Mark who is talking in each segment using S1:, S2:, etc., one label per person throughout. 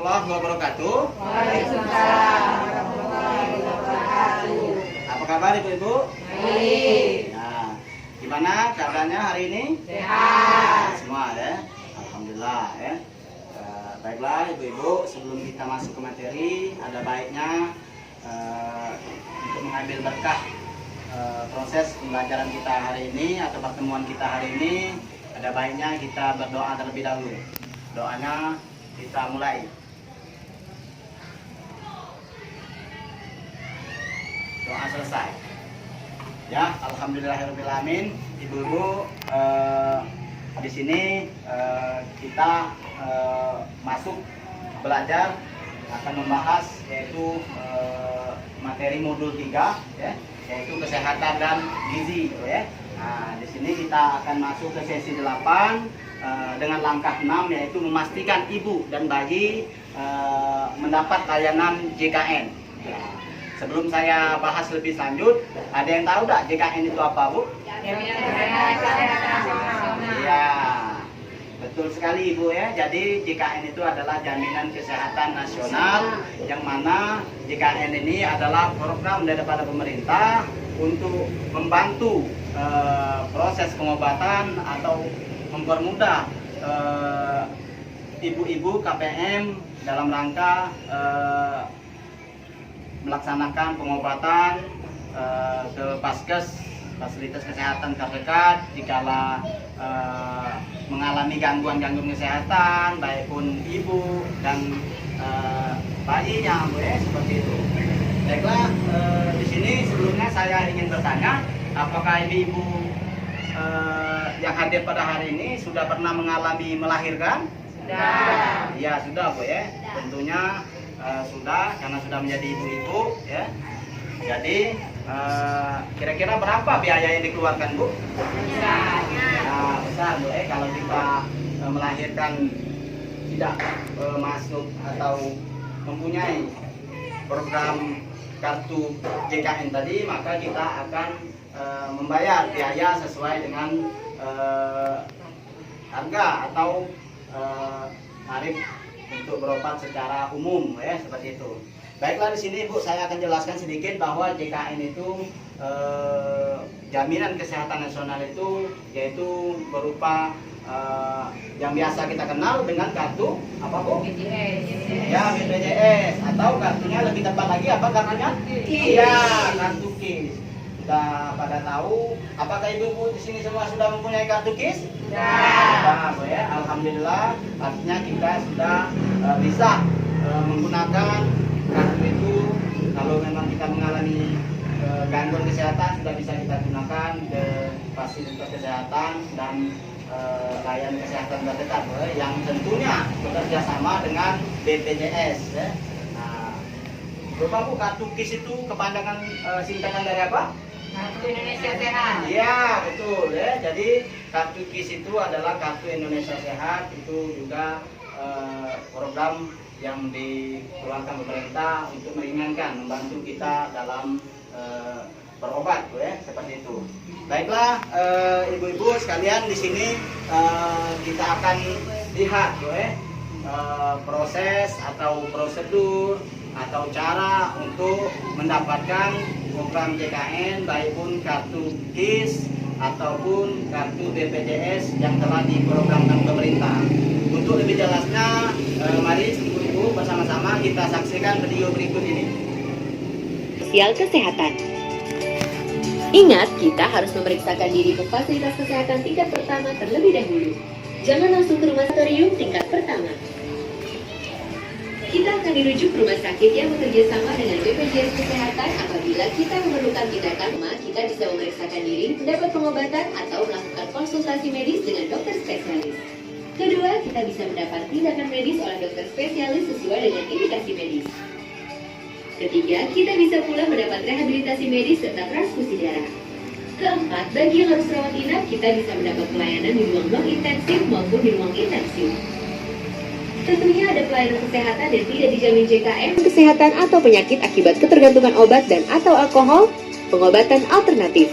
S1: warahmatullahi wabarakatuh.
S2: Waalaikumsalam warahmatullahi wabarakatuh.
S1: Apa kabar ibu-ibu?
S2: Baik.
S1: Nah, gimana keadaannya hari ini?
S2: Sehat.
S1: Semua ya? Alhamdulillah ya. Baiklah ibu-ibu, sebelum kita masuk ke materi, ada baiknya untuk mengambil berkah proses pembelajaran kita hari ini atau pertemuan kita hari ini, ada baiknya kita berdoa terlebih dahulu. Doanya kita mulai. Doa selesai. Ya, alhamdulillahirobbilalamin. Ibu-ibu, di sini kita masuk belajar akan membahas yaitu materi modul 3 ya, yaitu kesehatan dan gizi ya. Nah, di sini kita akan masuk ke sesi 8 dengan langkah 6, yaitu memastikan ibu dan bayi mendapat layanan JKN. Ya. Sebelum saya bahas lebih lanjut, ada yang tahu tak JKN itu apa, Bu? Iya, betul sekali Ibu ya. Jadi JKN itu adalah Jaminan Kesehatan Nasional, yang mana JKN ini adalah program daripada pemerintah untuk membantu proses pengobatan atau mempermudah ibu-ibu KPM dalam rangka melaksanakan pengobatan ke Paskes, fasilitas kesehatan terdekat dikala mengalami gangguan-gangguan kesehatan, baik pun ibu dan bayinya, Bu ya, seperti itu. Baiklah, di sini sebelumnya saya ingin bertanya, apakah ibu yang hadir pada hari ini sudah pernah mengalami melahirkan?
S2: Sudah.
S1: Iya, sudah Bu ya. Tentunya sudah, karena sudah menjadi ibu-ibu ya. Jadi kira-kira berapa biaya yang dikeluarkan, Bu?
S2: Besar.
S1: Nah, besar Bu ya, kalau kita melahirkan tidak masuk atau mempunyai program kartu JKN tadi, maka kita akan membayar biaya sesuai dengan harga atau tarif untuk berobat secara umum ya, seperti itu. Baiklah, di sini Bu saya akan jelaskan sedikit bahwa JKN itu Jaminan Kesehatan Nasional itu yaitu berupa yang biasa kita kenal dengan kartu apa Bu?
S2: BPJS.
S1: Ya, BPJS, atau kartunya lebih tepat lagi apa kartunya? Iya, kartu KIS. Sudah pada tahu? Apakah ibu-ibu di sini semua sudah mempunyai kartu KIS?
S2: Sudah.
S1: Bu ya, alhamdulillah. Artinya kita sudah bisa menggunakan kartu itu kalau memang kita mengalami gangguan kesehatan, sudah bisa kita gunakan ke fasilitas kesehatan dan layanan kesehatan terdekat yang tentunya bekerja sama dengan BPJS ya. Nah, Bapak Bu, kartu KIS itu kepanjangan singkatan dari apa?
S2: Kartu Indonesia Sehat.
S1: Iya, betul ya. Jadi kartu KIS itu adalah kartu Indonesia Sehat, itu juga program yang dikeluarkan pemerintah untuk meringankan, membantu kita dalam berobat, ya, seperti itu. Baiklah, ibu-ibu sekalian, di sini kita akan lihat, ya, proses atau prosedur atau cara untuk mendapatkan program JKN, baik pun kartu KIS ataupun kartu BPJS yang telah diprogramkan pemerintah. Untuk lebih jelasnya, mari ibu-ibu bersama-sama kita saksikan video berikut ini.
S3: Sosial kesehatan. Ingat, kita harus memeriksakan diri ke fasilitas kesehatan tingkat pertama terlebih dahulu. Jangan langsung ke rumah laboratorium tingkat pertama. Kita akan dirujuk ke rumah sakit yang bekerja sama dengan BPJS Kesehatan apabila kita memerlukan tindakan. Kita bisa memeriksakan diri, mendapat pengobatan, atau melakukan konsultasi medis dengan dokter spesialis. Kedua, kita bisa mendapat tindakan medis oleh dokter spesialis sesuai dengan indikasi medis. Ketiga, kita bisa pula mendapat rehabilitasi medis serta transfusi darah. Keempat, bagi yang harus rawat inap, kita bisa mendapat pelayanan di ruang non intensif maupun di ruang intensif. Tentunya ada pelayanan kesehatan yang tidak dijamin JKN, kesehatan atau penyakit akibat ketergantungan obat dan atau alkohol, pengobatan alternatif.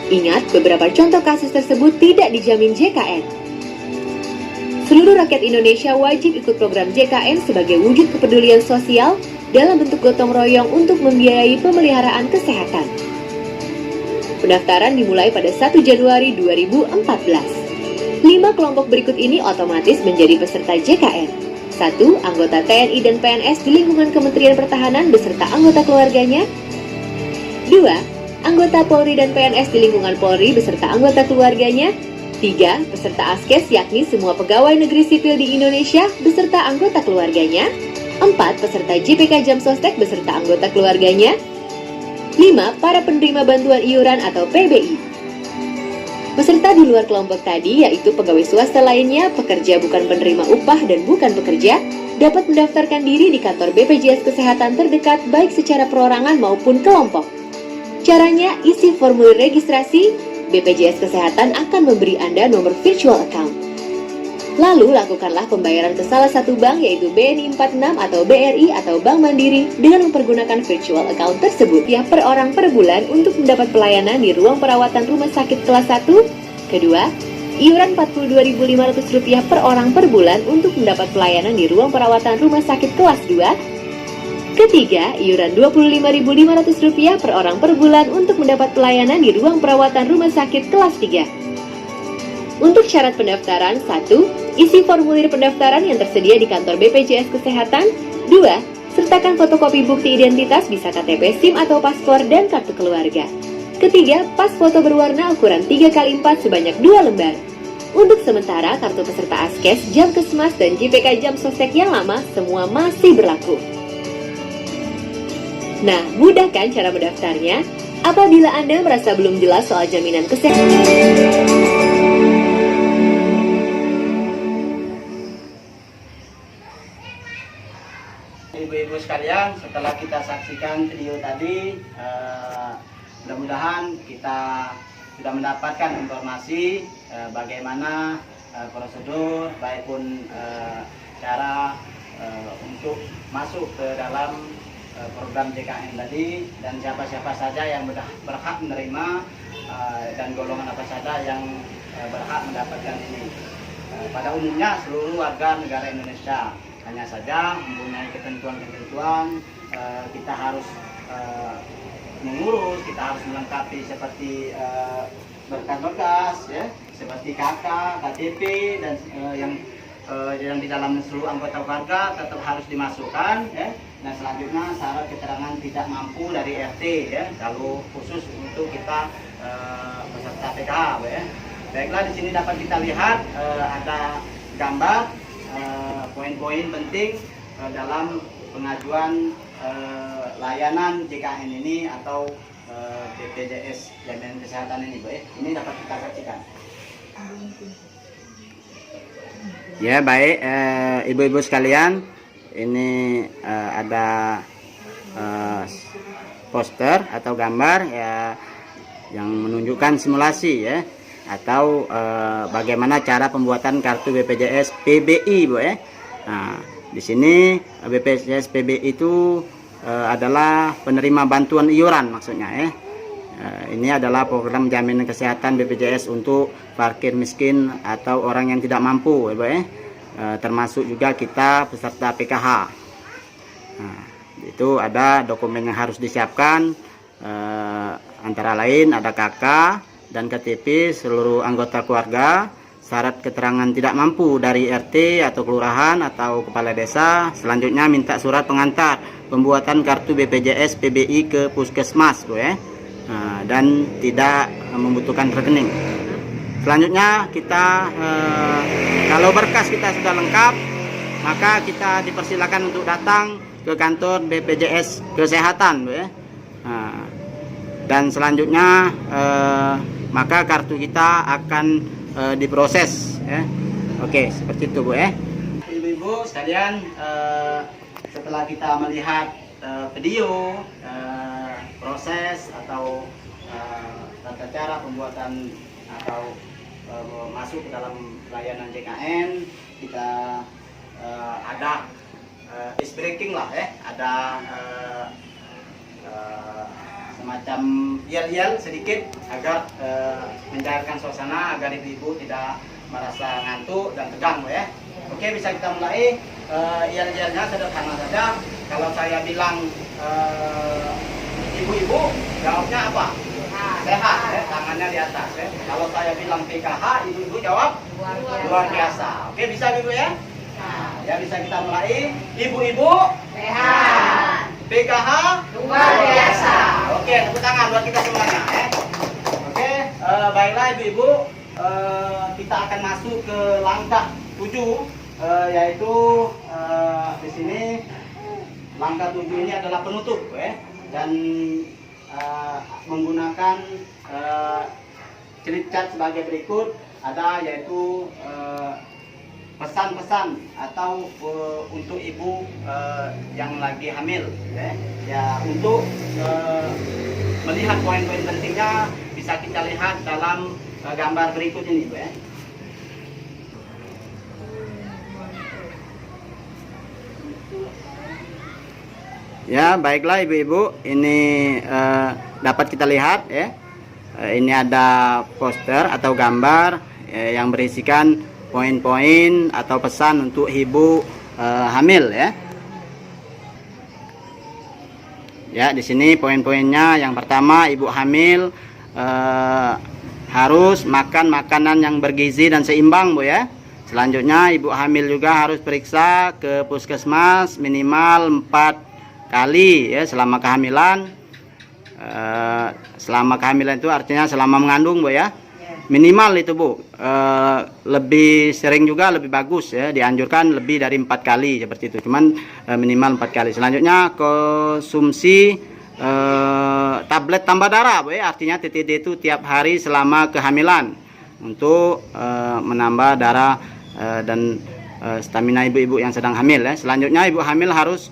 S3: Ingat, beberapa contoh kasus tersebut tidak dijamin JKN. Seluruh rakyat Indonesia wajib ikut program JKN sebagai wujud kepedulian sosial dalam bentuk gotong royong untuk membiayai pemeliharaan kesehatan. Pendaftaran dimulai pada 1 Januari 2014. 5 kelompok berikut ini otomatis menjadi peserta JKN. 1. Anggota TNI dan PNS di lingkungan Kementerian Pertahanan beserta anggota keluarganya. 2. Anggota Polri dan PNS di lingkungan Polri beserta anggota keluarganya. 3. Peserta ASKES yakni semua pegawai negeri sipil di Indonesia beserta anggota keluarganya. 4. Peserta JPK Jamsostek beserta anggota keluarganya. 5. Para penerima bantuan iuran atau PBI. Peserta di luar kelompok tadi yaitu pegawai swasta lainnya, pekerja bukan penerima upah dan bukan pekerja, dapat mendaftarkan diri di kantor BPJS Kesehatan terdekat baik secara perorangan maupun kelompok. Caranya, isi formulir registrasi, BPJS Kesehatan akan memberi Anda nomor virtual account. Lalu lakukanlah pembayaran ke salah satu bank yaitu BNI 46 atau BRI atau Bank Mandiri dengan mempergunakan virtual account tersebut ya per orang per bulan untuk mendapat pelayanan di ruang perawatan rumah sakit kelas 1. Kedua, iuran Rp42.500 per orang per bulan untuk mendapat pelayanan di ruang perawatan rumah sakit kelas 2. Ketiga, iuran Rp25.500 per orang per bulan untuk mendapat pelayanan di ruang perawatan rumah sakit kelas 3. Untuk syarat pendaftaran, 1. Isi formulir pendaftaran yang tersedia di kantor BPJS Kesehatan. 2. Sertakan fotokopi bukti identitas bisa KTP, SIM atau paspor dan kartu keluarga. Ketiga, pas foto berwarna ukuran 3x4 sebanyak 2 lembar. Untuk sementara, kartu peserta ASKES, Jamkesmas, dan JPK Jamsostek yang lama semua masih berlaku. Nah, mudah kan cara mendaftarnya? Apabila Anda merasa belum jelas soal jaminan kesehatan,
S1: ibu-ibu sekalian, setelah kita saksikan video tadi, mudah-mudahan kita sudah mendapatkan informasi bagaimana prosedur, baik pun cara untuk masuk ke dalam program JKN tadi, dan siapa-siapa saja yang berhak menerima dan golongan apa saja yang berhak mendapatkan ini. Pada umumnya seluruh warga negara Indonesia, hanya saja mempunyai ketentuan-ketentuan, kita harus mengurus, kita harus melengkapi seperti berkas-berkas, ya, seperti KK, KTP, dan yang di dalam seluruh anggota keluarga tetap harus dimasukkan, ya. Dan selanjutnya syarat keterangan tidak mampu dari RT, ya, kalau khusus untuk kita peserta PKH, ya. Baiklah, di sini dapat kita lihat ada gambar poin-poin penting dalam pengajuan layanan JKN ini atau BPJS Jaminan Kesehatan ini, Bu. Ini dapat kita saksikan. Ya, baik, ibu-ibu sekalian, ini ada poster atau gambar ya yang menunjukkan simulasi, ya, atau bagaimana cara pembuatan kartu BPJS PBI, Bu, ya. Nah, di sini BPJS PBI itu adalah penerima bantuan iuran maksudnya, ya. Ini adalah program jaminan kesehatan BPJS untuk fakir miskin atau orang yang tidak mampu, ya, Bu, ya. Termasuk juga kita peserta PKH. Nah, itu ada dokumen yang harus disiapkan, antara lain ada KK dan KTP seluruh anggota keluarga, syarat keterangan tidak mampu dari RT atau kelurahan atau kepala desa. Selanjutnya minta surat pengantar pembuatan kartu BPJS PBI ke puskesmas, Bu, ya. Dan tidak membutuhkan rekening. Selanjutnya kita kalau berkas kita sudah lengkap, maka kita dipersilakan untuk datang ke kantor BPJS Kesehatan, Bu, ya. Dan selanjutnya maka kartu kita akan diproses, ya. Oke, seperti itu, Bu, ya. Ibu-ibu sekalian, setelah kita melihat video proses atau tata cara pembuatan atau masuk ke dalam layanan JKN, kita ada ice breaking lah, ya. Ada semacam yel-yel sedikit agar mencairkan suasana, agar ibu-ibu tidak merasa ngantuk dan tegang, Bu ya. Oke, bisa kita mulai. Yel-yelnya sederhana saja. Kalau saya bilang ibu-ibu, jawabnya apa? Sehat, ya, tangannya di atas. Ya. Kalau saya bilang PKH, ibu-ibu jawab luar biasa. Oke, bisa ibu ya? Ya, bisa kita mulai. Ibu-ibu
S2: Sehat.
S1: PKH
S2: Luar biasa.
S1: Oke, tepuk tangan buat kita semuanya. Ya. Oke, baiklah ibu-ibu, kita akan masuk ke langkah 7, yaitu di sini langkah 7 ini adalah penutup, ya, dan menggunakan ciri-ciri sebagai berikut, ada yaitu pesan-pesan atau untuk ibu yang lagi hamil, ya untuk melihat poin-poin pentingnya bisa kita lihat dalam gambar berikut ini, Bu ya. Ya, baiklah ibu-ibu, ini dapat kita lihat ya. Ini ada poster atau gambar yang berisikan poin-poin atau pesan untuk ibu hamil ya. Ya, di sini poin-poinnya yang pertama, ibu hamil harus makan makanan yang bergizi dan seimbang, Bu ya. Selanjutnya ibu hamil juga harus periksa ke puskesmas minimal 4 kali ya selama kehamilan. Selama kehamilan itu artinya selama mengandung, Bu ya. Minimal itu, Bu. Lebih sering juga lebih bagus ya, dianjurkan lebih dari 4 kali seperti itu. Cuman minimal 4 kali. Selanjutnya konsumsi tablet tambah darah, Bu ya. Artinya TTD itu tiap hari selama kehamilan untuk menambah darah dan stamina ibu-ibu yang sedang hamil ya. Selanjutnya ibu hamil harus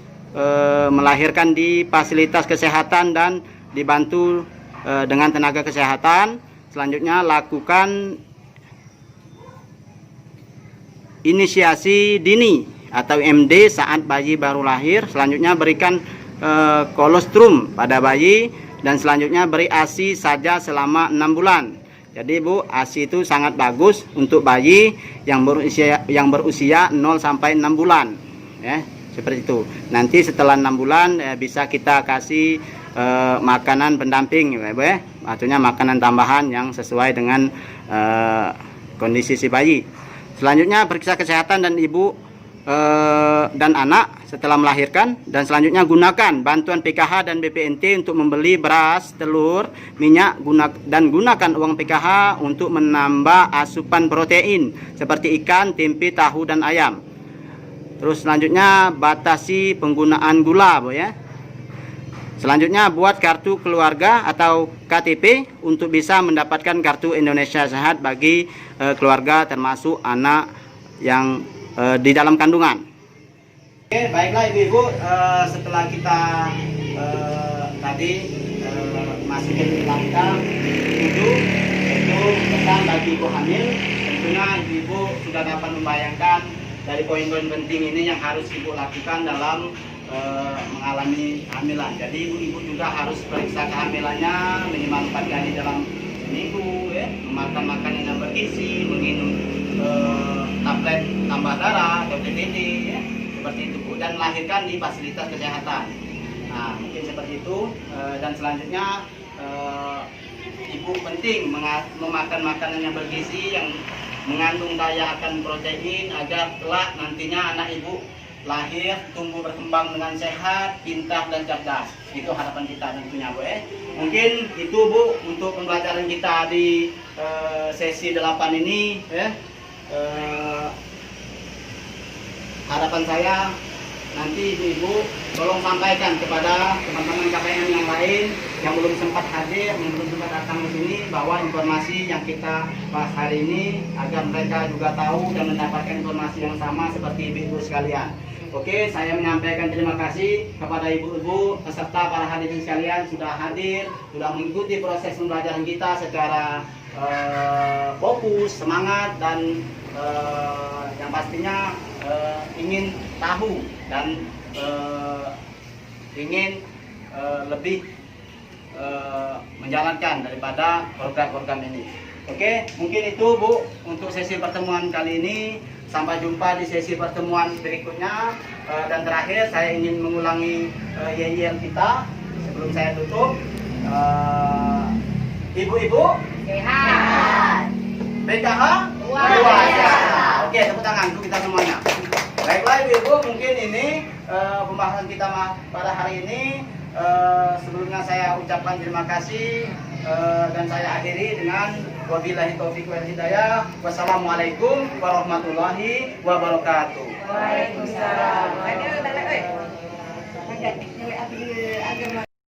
S1: melahirkan di fasilitas kesehatan dan dibantu dengan tenaga kesehatan. Selanjutnya lakukan inisiasi dini atau MD saat bayi baru lahir. Selanjutnya berikan kolostrum pada bayi, dan selanjutnya beri ASI saja selama 6 bulan. Jadi Bu, ASI itu sangat bagus untuk bayi yang berusia 0 sampai 6 bulan ya. Seperti itu. Nanti setelah 6 bulan bisa kita kasih makanan pendamping, ya, Bu ya. Artinya makanan tambahan yang sesuai dengan kondisi si bayi. Selanjutnya periksa kesehatan dan ibu dan anak setelah melahirkan, dan selanjutnya gunakan bantuan PKH dan BPNT untuk membeli beras, telur, minyak, dan gunakan uang PKH untuk menambah asupan protein seperti ikan, tempe, tahu, dan ayam. Terus selanjutnya batasi penggunaan gula, Bu ya. Selanjutnya buat kartu keluarga atau KTP untuk bisa mendapatkan kartu Indonesia Sehat bagi keluarga termasuk anak yang di dalam kandungan. Oke, baiklah ibu-ibu, setelah kita tadi masukin langkah 7, yaitu pesan bagi ibu hamil. Tentunya ibu sudah dapat membayangkan dari poin-poin penting ini yang harus ibu lakukan dalam mengalami kehamilan. Jadi ibu-ibu juga harus periksa kehamilannya minimal 4 kali dalam seminggu ya, memakan makanan yang bergizi, meminum tablet tambah darah atau TTD ya, seperti itu, dan melahirkan di fasilitas kesehatan. Nah, mungkin seperti itu. Dan selanjutnya ibu penting memakan makanan yang bergizi yang mengandung kaya akan protein agar kelak nantinya anak ibu lahir tumbuh berkembang dengan sehat, pintar, dan cerdas. Itu harapan kita tentunya, Bu ya. Mungkin itu, Bu, untuk pembelajaran kita di sesi 8 ini ya. Harapan saya nanti ibu-ibu tolong sampaikan kepada teman-teman KPM yang lain yang belum sempat hadir, yang belum sempat datang ke sini, bahwa informasi yang kita bahas hari ini agar mereka juga tahu dan mendapatkan informasi yang sama seperti ibu-ibu sekalian. Oke, saya menyampaikan terima kasih kepada ibu-ibu peserta para hadirin sekalian sudah hadir, sudah mengikuti proses pembelajaran kita secara fokus, semangat, dan yang pastinya ingin tahu dan ingin lebih menjalankan daripada program-program ini. Oke, mungkin itu Bu untuk sesi pertemuan kali ini. Sampai jumpa di sesi pertemuan berikutnya. Dan terakhir saya ingin mengulangi yel kita sebelum saya tutup. Ibu-ibu
S2: Sehat.
S1: PKH
S2: Luar biasa.
S1: Oke, tepuk tangan untuk kita semuanya. Baiklah ibu-ibu, mungkin ini pembahasan kita pada hari ini. Sebelumnya saya ucapkan terima kasih dan saya akhiri dengan wabillahi taufiq wal hidayah. Wassalamualaikum warahmatullahi wabarakatuh.
S2: Waalaikumsalam.